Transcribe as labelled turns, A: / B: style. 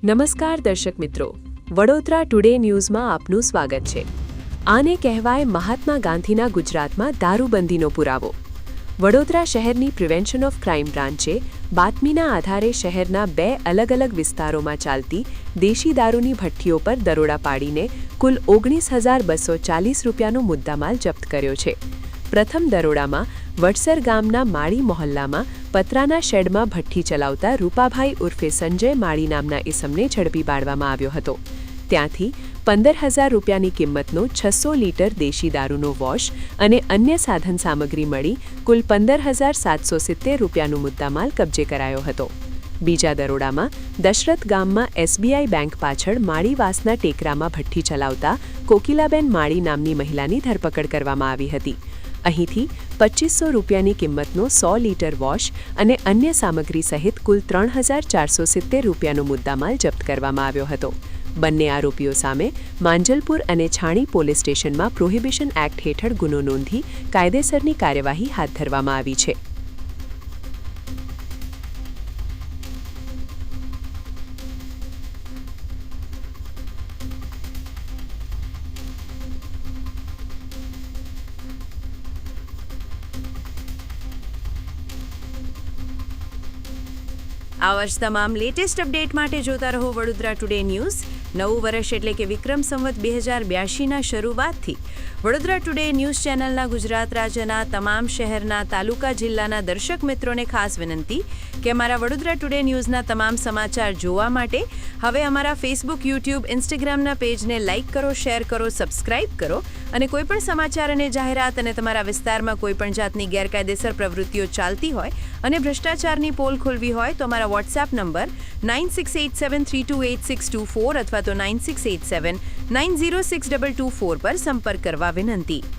A: નમસ્કાર દર્શક મિત્રો, વડોદરા ટુડે ન્યૂઝમાં આપનું સ્વાગત છે। આને કહેવાય મહાત્મા ગાંધીના ગુજરાતમાં દારૂબંધીનો પુરાવો। વડોદરા શહેરની પ્રિવેન્શન ઓફ ક્રાઇમ બ્રાન્ચે બાતમીના આધારે શહેરના 2 અલગ અલગ વિસ્તારોમાં ચાલતી દેશી દારૂની ભઠ્ઠીઓ પર દરોડા પાડીને કુલ 19,240 રૂપિયાનો મુદ્દામાલ જપ્ત કર્યો છે। પ્રથમ દરોડામાં વડસર ગામના માળી મોહલ્લામાં પતરાના શેડમાં ભઠ્ઠી ચલાવતા રૂપાભાઈ ઉર્ફે સંજય માળી નામના ઇસમને ઝડપી પાડવામાં આવ્યો હતો। ત્યાંથી 15,000 રૂપિયાની કિંમતનો 600 લીટર દેશી દારૂનો વોશ અને અન્ય સાધન સામગ્રી મળી કુલ 15,770 રૂપિયાનો મુદ્દામાલ કબજે કરાયો હતો। બીજા દરોડામાં દશરથ ગામમાં SBI બેંક પાછળ માળીવાસના ટેકરામાં ભઠ્ઠી ચલાવતા કોકિલાબેન માળી નામની મહિલાની ધરપકડ કરવામાં આવી હતી। અહીંથી 2,500 રૂપિયાની કિંમતનો 100 લીટર વોશ અને અન્ય સામગ્રી સહિત કુલ 3,470 રૂપિયાનો મુદ્દામાલ જપ્ત કરવામાં આવ્યો હતો। બંને આરોપીઓ સામે માંજલપુર અને છાણી પોલીસ સ્ટેશનમાં પ્રોહિબિશન એક્ટ હેઠળ ગુનો નોંધી કાયદેસરની કાર્યવાહી હાથ ધરવામાં આવી છે।
B: આ વર્ષ તમામ લેટેસ્ટ અપડેટ માટે જોતા રહો વડોદરા ટુડે ન્યૂઝ। નવું વર્ષ એટલે કે વિક્રમ સંવત 2082ના શરૂઆતથી વડોદરા ટુડે ન્યૂઝ ચેનલના ગુજરાત રાજ્યના તમામ શહેરના તાલુકા જિલ્લાના દર્શક મિત્રોને ખાસ વિનંતી કે અમારા વડોદરા ટુડે ન્યૂઝના તમામ સમાચાર જોવા માટે હવે અમારા ફેસબુક, યુટ્યુબ, ઇન્સ્ટાગ્રામના પેજને લાઇક કરો, શેર કરો, સબસ્ક્રાઇબ કરો અને કોઈપણ સમાચાર અને જાહેરાત અને તમારા વિસ્તારમાં કોઈપણ જાતની ગેરકાયદેસર પ્રવૃત્તિઓ ચાલતી હોય અને ભ્રષ્ટાચારની પોલ ખોલવી હોય તો અમારા વોટ્સએપ નંબર 9687328624 અથવા તો 9687906224 પર સંપર્ક કરવા વિનંતી।